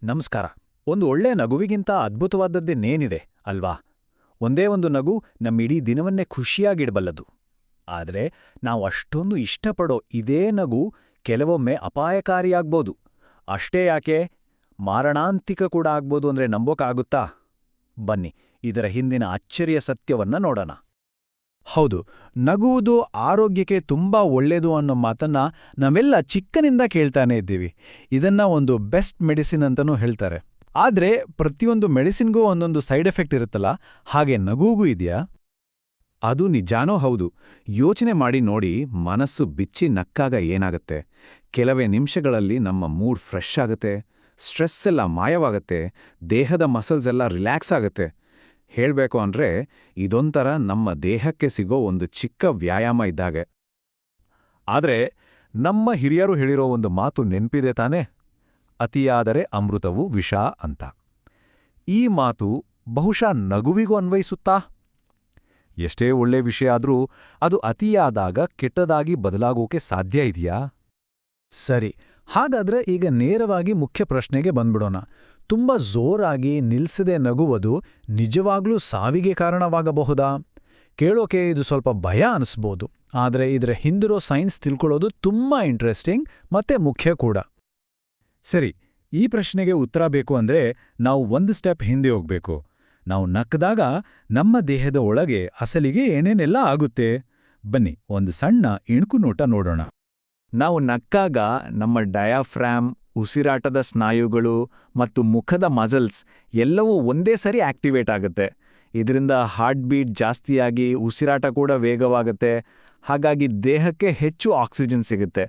ನಮಸ್ಕಾರ. ಒಂದು ಒಳ್ಳೆ ನಗುವಿಗಿಂತ ಅದ್ಭುತವಾದದ್ದೇನೇನಿದೆ ಅಲ್ವಾ? ಒಂದೇ ಒಂದು ನಗು ನಮ್ಮಿಡೀ ದಿನವನ್ನೇ ಖುಷಿಯಾಗಿಡಬಲ್ಲದು. ಆದರೆ ನಾವು ಅಷ್ಟೊಂದು ಇಷ್ಟಪಡೋ ಇದೇ ನಗು ಕೆಲವೊಮ್ಮೆ ಅಪಾಯಕಾರಿಯಾಗ್ಬೋದು. ಅಷ್ಟೇ ಯಾಕೆ, ಮಾರಣಾಂತಿಕ ಕೂಡ ಆಗ್ಬೋದು ಅಂದ್ರೆ ನಂಬೋಕ್ಕಾಗುತ್ತಾ? ಬನ್ನಿ, ಇದರ ಹಿಂದಿನ ಅಚ್ಚರಿಯ ಸತ್ಯವನ್ನ ನೋಡೋಣ. ಹೌದು, ನಗುವುದು ಆರೋಗ್ಯಕ್ಕೆ ತುಂಬಾ ಒಳ್ಳೆಯದು ಅನ್ನೋ ಮಾತನ್ನ ನಾವೆಲ್ಲ ಚಿಕ್ಕನಿಂದ ಕೇಳ್ತಾನೆ ಇದ್ದೀವಿ. ಇದನ್ನ ಒಂದು ಬೆಸ್ಟ್ ಮೆಡಿಸಿನ್ ಅಂತನೂ ಹೇಳ್ತಾರೆ. ಆದ್ರೆ ಪ್ರತಿಯೊಂದು ಮೆಡಿಸಿನ್ಗೂ ಒಂದೊಂದು ಸೈಡ್ ಎಫೆಕ್ಟ್ ಇರುತ್ತಲ್ಲ, ಹಾಗೆ ನಗುಗೂ ಇದೆಯಾ? ಅದು ನಿಜಾನೋ ಹೌದು. ಯೋಚನೆ ಮಾಡಿ ನೋಡಿ, ಮನಸ್ಸು ಬಿಚ್ಚಿ ನಕ್ಕಾಗ ಏನಾಗತ್ತೆ? ಕೆಲವೇ ನಿಮಿಷಗಳಲ್ಲಿ ನಮ್ಮ ಮೂಡ್ ಫ್ರೆಶ್ ಆಗತ್ತೆ, ಸ್ಟ್ರೆಸ್ ಎಲ್ಲ ಮಾಯವಾಗತ್ತೆ, ದೇಹದ ಮಸಲ್ಸ್ ಎಲ್ಲ ರಿಲ್ಯಾಕ್ಸ್ ಆಗತ್ತೆ. ಹೇಳ್ಬೇಕು ಅಂದ್ರೆ ಇದೊಂಥರ ನಮ್ಮ ದೇಹಕ್ಕೆ ಸಿಗೋ ಒಂದು ಚಿಕ್ಕ ವ್ಯಾಯಾಮ ಇದ್ದಾಗೆ. ಆದ್ರೆ ನಮ್ಮ ಹಿರಿಯರು ಹೇಳಿರೋ ಒಂದು ಮಾತು ನೆನ್ಪಿದೆ ತಾನೇ? ಅತಿಯಾದರೆ ಅಮೃತವು ವಿಷ ಅಂತ. ಈ ಮಾತು ಬಹುಶಃ ನಗುವಿಗೂ ಅನ್ವಯಿಸುತ್ತಾ? ಎಷ್ಟೇ ಒಳ್ಳೆ ವಿಷಯ ಆದ್ರೂ ಅದು ಅತಿಯಾದಾಗ ಕೆಟ್ಟದಾಗಿ ಬದಲಾಗೋಕೆ ಸಾಧ್ಯ ಇದೆಯಾ? ಸರಿ, ಹಾಗಾದ್ರೆ ಈಗ ನೇರವಾಗಿ ಮುಖ್ಯ ಪ್ರಶ್ನೆಗೆ ಬಂದ್ಬಿಡೋಣ. ತುಂಬಾ ಜೋರಾಗಿ ನಿಲ್ಸದೆ ನಗುವುದು ನಿಜವಾಗ್ಲೂ ಸಾವಿಗೆ ಕಾರಣವಾಗಬಹುದಾ? ಕೇಳೋಕೆ ಇದು ಸ್ವಲ್ಪ ಭಯ ಅನಿಸ್ಬೋದು, ಆದರೆ ಇದರ ಹಿಂದಿರೋ ಸೈನ್ಸ್ ತಿಳ್ಕೊಳ್ಳೋದು ತುಂಬಾ ಇಂಟ್ರೆಸ್ಟಿಂಗ್ ಮತ್ತೆ ಮುಖ್ಯ ಕೂಡ. ಸರಿ, ಈ ಪ್ರಶ್ನೆಗೆ ಉತ್ತರ ಬೇಕು ಅಂದ್ರೆ ನಾವು ಒಂದು ಸ್ಟೆಪ್ ಹಿಂದೆ ಹೋಗ್ಬೇಕು. ನಾವು ನಕ್ಕದಾಗ ನಮ್ಮ ದೇಹದ ಒಳಗೆ ಅಸಲಿಗೆ ಏನೇನೆಲ್ಲ ಆಗುತ್ತೆ? ಬನ್ನಿ, ಒಂದು ಸಣ್ಣ ಇಣುಕು ನೋಟ ನೋಡೋಣ. ನಾವು ನಕ್ಕಾಗ ನಮ್ಮ ಡಯಾಫ್ರಾಮ್, ಉಸಿರಾಟದ ಸ್ನಾಯುಗಳು ಮತ್ತು ಮುಖದ ಮಸಲ್ಸ್ ಎಲ್ಲವೂ ಒಂದೇ ಸರಿ ಆಕ್ಟಿವೇಟ್ ಆಗುತ್ತೆ. ಇದರಿಂದ ಹಾರ್ಟ್ ಬೀಟ್ ಜಾಸ್ತಿಯಾಗಿ ಉಸಿರಾಟ ಕೂಡ ವೇಗವಾಗುತ್ತೆ. ಹಾಗಾಗಿ ದೇಹಕ್ಕೆ ಹೆಚ್ಚು ಆಕ್ಸಿಜನ್ ಸಿಗುತ್ತೆ.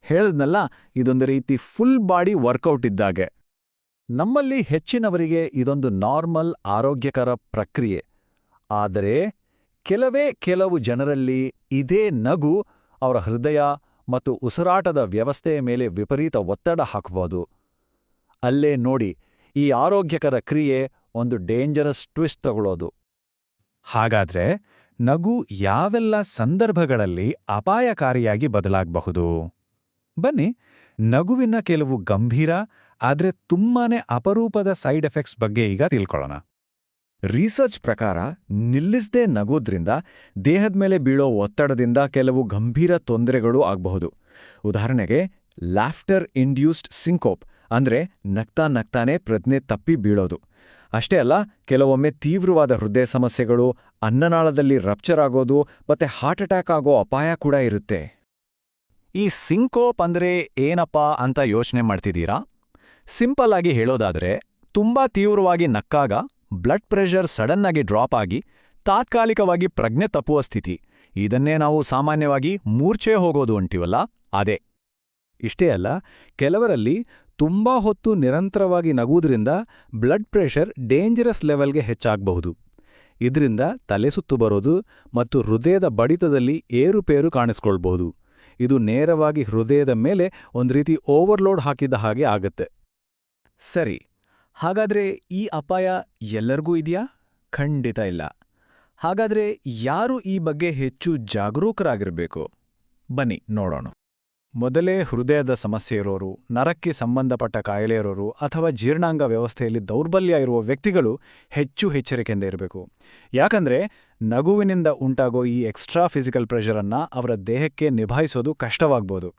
ಹೇಳಿದ್ನಲ್ಲ, ಇದೊಂದು ರೀತಿ ಫುಲ್ ಬಾಡಿ ವರ್ಕೌಟ್ ಇದ್ದಾಗೆ. ನಮ್ಮಲ್ಲಿ ಹೆಚ್ಚಿನವರಿಗೆ ಇದೊಂದು ನಾರ್ಮಲ್ ಆರೋಗ್ಯಕರ ಪ್ರಕ್ರಿಯೆ. ಆದರೆ ಕೆಲವು ಜನರಲ್ಲಿ ಇದೇ ನಗು ಅವರ ಹೃದಯ ಮತ್ತು ಉಸಿರಾಟದ ವ್ಯವಸ್ಥೆಯ ಮೇಲೆ ವಿಪರೀತ ಒತ್ತಡ ಹಾಕಬಹುದು. ಅಲ್ಲೇ ನೋಡಿ, ಈ ಆರೋಗ್ಯಕರ ಕ್ರಿಯೆ ಒಂದು ಡೇಂಜರಸ್ ಟ್ವಿಸ್ಟ್ ತಗೊಳ್ಳೋದು. ಹಾಗಾದ್ರೆ ನಗು ಯಾವೆಲ್ಲ ಸಂದರ್ಭಗಳಲ್ಲಿ ಅಪಾಯಕಾರಿಯಾಗಿ ಬದಲಾಗಬಹುದು? ಬನ್ನಿ, ನಗುವಿನ ಕೆಲವು ಗಂಭೀರ ಆದ್ರೆ ತುಂಬಾನೇ ಅಪರೂಪದ ಸೈಡ್ ಎಫೆಕ್ಟ್ಸ್ ಬಗ್ಗೆ ಈಗ ತಿಳ್ಕೊಳ್ಳೋಣ. ರಿಸರ್ಚ್ ಪ್ರಕಾರ ನಿಲ್ಲಿಸದೆ ನಗೋದ್ರಿಂದ ದೇಹದ ಮೇಲೆ ಬೀಳೋ ಒತ್ತಡದಿಂದ ಕೆಲವು ಗಂಭೀರ ತೊಂದರೆಗಳು ಆಗಬಹುದು. ಉದಾಹರಣೆಗೆ ಲಾಫ್ಟರ್ ಇಂಡ್ಯೂಸ್ಡ್ ಸಿಂಕೋಪ್, ಅಂದ್ರೆ ನಗ್ತಾ ನಗ್ತಾನೆ ಪ್ರಜ್ಞೆ ತಪ್ಪಿ ಬೀಳೋದು. ಅಷ್ಟೇ ಅಲ್ಲ, ಕೆಲವೊಮ್ಮೆ ತೀವ್ರವಾದ ಹೃದಯ ಸಮಸ್ಯೆಗಳು, ಅನ್ನನಾಳದಲ್ಲಿ ರಪ್ಚರ್ ಆಗೋದು ಮತ್ತೆ ಹಾರ್ಟ್ ಅಟ್ಯಾಕ್ ಆಗೋ ಅಪಾಯ ಕೂಡ ಇರುತ್ತೆ. ಈ ಸಿಂಕೋಪ್ ಅಂದ್ರೆ ಏನಪ್ಪಾ ಅಂತ ಯೋಚನೆ ಮಾಡ್ತಿದ್ದೀರಾ? ಸಿಂಪಲ್ ಆಗಿ ಹೇಳೋದಾದ್ರೆ, ತುಂಬಾ ತೀವ್ರವಾಗಿ ನಕ್ಕಾಗ ಬ್ಲಡ್ ಪ್ರೆಷರ್ ಸಡನ್ ಆಗಿ ಡ್ರಾಪ್ ಆಗಿ ತಾತ್ಕಾಲಿಕವಾಗಿ ಪ್ರಜ್ಞೆ ತಪ್ಪುವ ಸ್ಥಿತಿ. ಇದನ್ನೇ ನಾವು ಸಾಮಾನ್ಯವಾಗಿ ಮೂರ್ಛೆ ಹೋಗೋದು ಅಂತೀವಲ್ಲ, ಅದೇ. ಇಷ್ಟೇ ಅಲ್ಲ, ಕೆಲವರಲ್ಲಿ ತುಂಬಾ ಹೊತ್ತು ನಿರಂತರವಾಗಿ ನಗುವುದರಿಂದ ಬ್ಲಡ್ ಪ್ರೆಷರ್ ಡೇಂಜರಸ್ ಲೆವೆಲ್ಗೆ ಹೆಚ್ಚಾಗಬಹುದು. ಇದರಿಂದ ತಲೆ ಸುತ್ತು ಬರೋದು ಮತ್ತು ಹೃದಯದ ಬಡಿತದಲ್ಲಿ ಏರುಪೇರು ಕಾಣಿಸ್ಕೊಳ್ಬಹುದು. ಇದು ನೇರವಾಗಿ ಹೃದಯದ ಮೇಲೆ ಒಂದು ರೀತಿ ಓವರ್ಲೋಡ್ ಹಾಕಿದ ಹಾಗೆ ಆಗತ್ತೆ. ಸರಿ, ಹಾಗಾದ್ರೆ ಈ ಅಪಾಯ ಎಲ್ಲರಿಗೂ ಇದೆಯಾ? ಖಂಡಿತ ಇಲ್ಲ. ಹಾಗಾದ್ರೆ ಯಾರು ಈ ಬಗ್ಗೆ ಹೆಚ್ಚು ಜಾಗರೂಕರಾಗಿರಬೇಕು? ಬನ್ನಿ ನೋಡೋಣ. ಮೊದಲೇ ಹೃದಯದ ಸಮಸ್ಯೆ ಇರೋರು, ನರಕ್ಕೆ ಸಂಬಂಧಪಟ್ಟ ಕಾಯಿಲೆ ಇರೋರು ಅಥವಾ ಜೀರ್ಣಾಂಗ ವ್ಯವಸ್ಥೆಯಲ್ಲಿ ದೌರ್ಬಲ್ಯ ಇರುವ ವ್ಯಕ್ತಿಗಳು ಹೆಚ್ಚು ಎಚ್ಚರಿಕೆಯಿಂದ ಇರಬೇಕು. ಯಾಕಂದ್ರೆ ನಗುವಿನಿಂದ ಉಂಟಾಗೋ ಈ ಎಕ್ಸ್ಟ್ರಾ ಫಿಸಿಕಲ್ ಪ್ರೆಷರನ್ನ ಅವರ ದೇಹಕ್ಕೆ ನಿಭಾಯಿಸೋದು ಕಷ್ಟವಾಗ್ಬೋದು.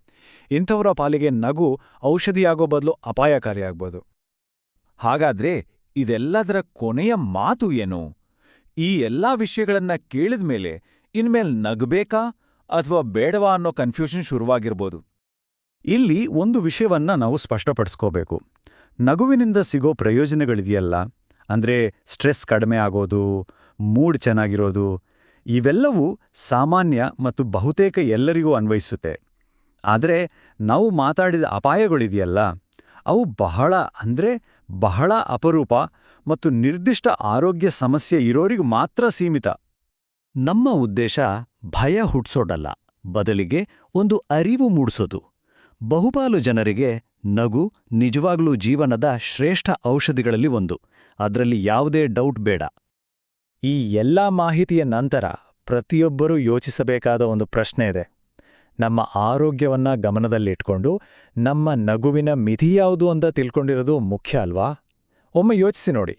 ಇಂಥವರ ಪಾಲಿಗೆ ನಗು ಔಷಧಿಯಾಗೋ ಬದಲು ಅಪಾಯಕಾರಿಯಾಗ್ಬೋದು. ಹಾಗಾದ್ರೆ ಇದೆಲ್ಲದರ ಕೊನೆಯ ಮಾತು ಏನು? ಈ ಎಲ್ಲಾ ವಿಷಯಗಳನ್ನ ಕೇಳಿದ್ಮೇಲೆ ಇನ್ಮೇಲ್ ನಗಬೇಕಾ ಅಥವಾ ಬೇಡವಾ ಅನ್ನೋ ಕನ್ಫ್ಯೂಷನ್ ಶುರುವಾಗಿರ್ಬೋದು. ಇಲ್ಲಿ ಒಂದು ವಿಷಯವನ್ನ ನಾವು ಸ್ಪಷ್ಟಪಡಿಸ್ಕೋಬೇಕು. ನಗುವಿನಿಂದ ಸಿಗೋ ಪ್ರಯೋಜನಗಳಿದೆಯಲ್ಲ, ಅಂದ್ರೆ ಸ್ಟ್ರೆಸ್ ಕಡಿಮೆ ಆಗೋದು, ಮೂಡ್ ಚೆನ್ನಾಗಿರೋದು, ಇವೆಲ್ಲವೂ ಸಾಮಾನ್ಯ ಮತ್ತು ಬಹುತೇಕ ಎಲ್ಲರಿಗೂ ಅನ್ವಯಿಸುತ್ತೆ. ಆದರೆ ನಾವು ಮಾತಾಡಿದ ಅಪಾಯಗಳಿದೆಯಲ್ಲ, ಅವು ಬಹಳ ಅಪರೂಪ ಮತ್ತು ನಿರ್ದಿಷ್ಟ ಆರೋಗ್ಯ ಸಮಸ್ಯೆ ಇರೋರಿಗೆ ಮಾತ್ರ ಸೀಮಿತ. ನಮ್ಮ ಉದ್ದೇಶ ಭಯ ಹುಟ್ಸೋಡಲ್ಲ, ಬದಲಿಗೆ ಒಂದು ಅರಿವು ಮೂಡಿಸೋದು. ಬಹುಪಾಲು ಜನರಿಗೆ ನಗು ನಿಜವಾಗ್ಲೂ ಜೀವನದ ಶ್ರೇಷ್ಠ ಔಷಧಿಗಳಲ್ಲಿ ಒಂದು, ಅದರಲ್ಲಿ ಯಾವುದೇ ಡೌಟ್ ಬೇಡ. ಈ ಎಲ್ಲಾ ಮಾಹಿತಿಯ ನಂತರ ಪ್ರತಿಯೊಬ್ಬರೂ ಯೋಚಿಸಬೇಕಾದ ಒಂದು ಪ್ರಶ್ನೆ ಇದೆ. ನಮ್ಮ ಆರೋಗ್ಯವನ್ನ ಗಮನದಲ್ಲಿಟ್ಕೊಂಡು ನಮ್ಮ ನಗುವಿನ ಮಿತಿ ಯಾವುದು ಅಂತ ತಿಳ್ಕೊಂಡಿರೋದು ಮುಖ್ಯ ಅಲ್ವಾ? ಒಮ್ಮೆ ಯೋಚಿಸಿ ನೋಡಿ.